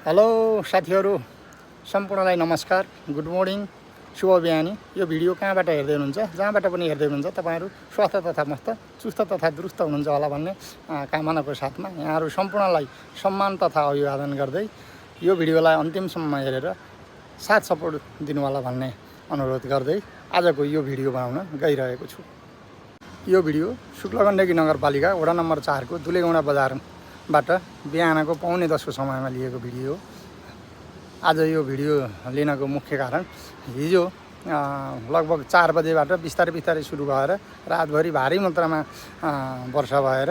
Hello साथीहरू सम्पूर्णलाई नमस्कार, good morning, शुभ बिहानी। यो भिडियो कहाँबाट हेर्दै हुनुहुन्छ, जहाँबाट पनि हेर्दै हुनुहुन्छ, तपाईँहरू स्वस्थ तथा मस्त, चुस्त तथा दुरुस्त हुनुहुन्छ होला भन्ने कामनाको साथमा यहाँहरू सम्पूर्णलाई सम्मान तथा अभिवादन गर्दै यो भिडियोलाई अन्तिमसम्म हेरेर साथ सपोर्ट दिनुहोला भन्ने अनुरोध गर्दै आजको यो भिडियो बनाउन गइरहेको छु। यो भिडियो शुक्लगण्डकी नगरपालिका वडा नम्बर 4 को दुलेगौँडा बजारबाट बिहानको 9:45 को समयमा लिएको भिडियो हो। आज यो भिडियो लिनको मुख्य कारण हिजो लगभग 4 बजेबाट बिस्तारै सुरु भएर रातभरि भारी मात्रामा वर्षा भएर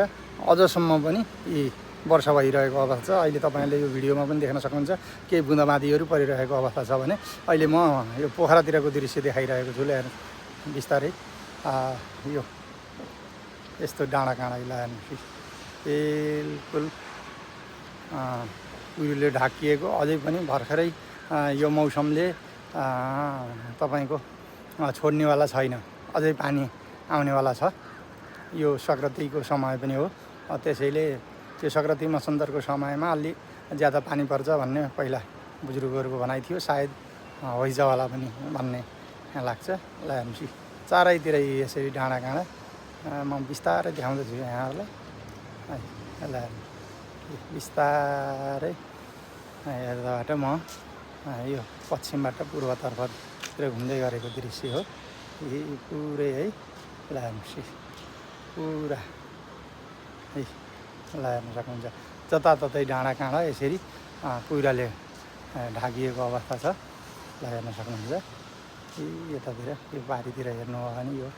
अझसम्म पनि यी वर्षा भइरहेको अवस्था छ। अहिले तपाईँले यो भिडियोमा पनि देख्न सक्नुहुन्छ केही बुँदाबाँदीहरू परिरहेको अवस्था छ भने अहिले म यो पोखरातिरको दृश्य देखाइरहेको छु। ल्याएर बिस्तारै यो यस्तो डाँडा काँडा लगाएर बिल्कुल उयोले ढाकिएको, अझै पनि भर्खरै यो मौसमले तपाईँको छोड्नेवाला छैन, अझै पानी आउनेवाला छ। यो सङ्क्रान्तिको समय पनि हो, त्यसैले त्यो सङ्क्रान्ति मसन्तरको समयमा अलि ज्यादा पानी पर्छ भन्ने पहिला बुजुर्गहरूको भनाइ थियो, सायद होइजवाला पनि भन्ने लाग्छ। ल हेर्नुहोस् चारैतिर यसरी डाँडा काँडा म बिस्तारै देखाउँदैछु यहाँहरूलाई। ल बिस्तारै हेर्दाबाट म यो पश्चिमबाट पूर्वतर्फतिर घुम्दै गरेको दृश्य हो। यी पुरै है, ल हेर्नुहोस् पुरा है, ल हेर्न सक्नुहुन्छ जताततै डाँडा काँडा यसरी कुहिराले ढाकिएको अवस्था छ। ल हेर्न सक्नुहुन्छ यतातिर यो बारीतिर हेर्नु हो भने यो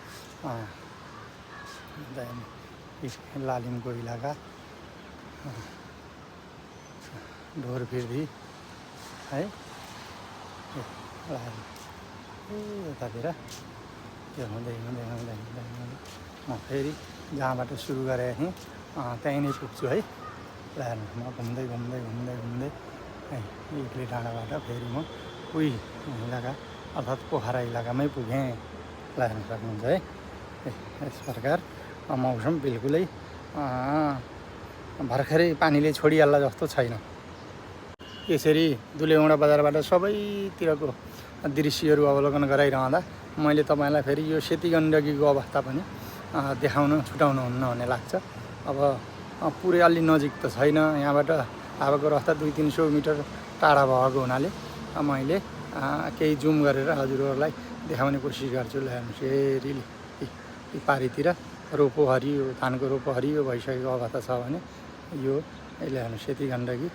लालिमको इलाका, ढोरफिर्दी है, यतातिर त्यो हुँदै म फेरि जहाँबाट सुरु गरेको थिएँ त्यहीँ नै पुग्छु है। ल हेर्नु म घुम्दै है एक्लै डाँडाबाट फेरि म उही इलाका अर्थात् पोखरा इलाकामै पुगेँ। ल हेर्न सक्नुहुन्छ है, यस प्रकार मौसम बिल्कुलै भर्खरै पानीले छोडिहाल्ला जस्तो छैन। यसरी दुलेगौँडा बजारबाट सबैतिरको दृश्यहरू अवलोकन गराइरहँदा मैले तपाईँलाई फेरि यो सेती गण्डकीको अवस्था पनि देखाउन छुटाउनुहुन्न भन्ने लाग्छ। अब पुरै अलि नजिक त छैन, यहाँबाट हावाको रस्ता 200-300 मिटर टाढा भएको हुनाले मैले केही जुम गरेर हजुरहरूलाई देखाउने कोसिस गर्छु। ल हेर्नुहोस् फेरि पारीतिर रोपो हरियो, धानको रोपो हरियो भइसकेको अवस्था छ भने यो अहिले हेर्नुहोस् सेती गण्डकी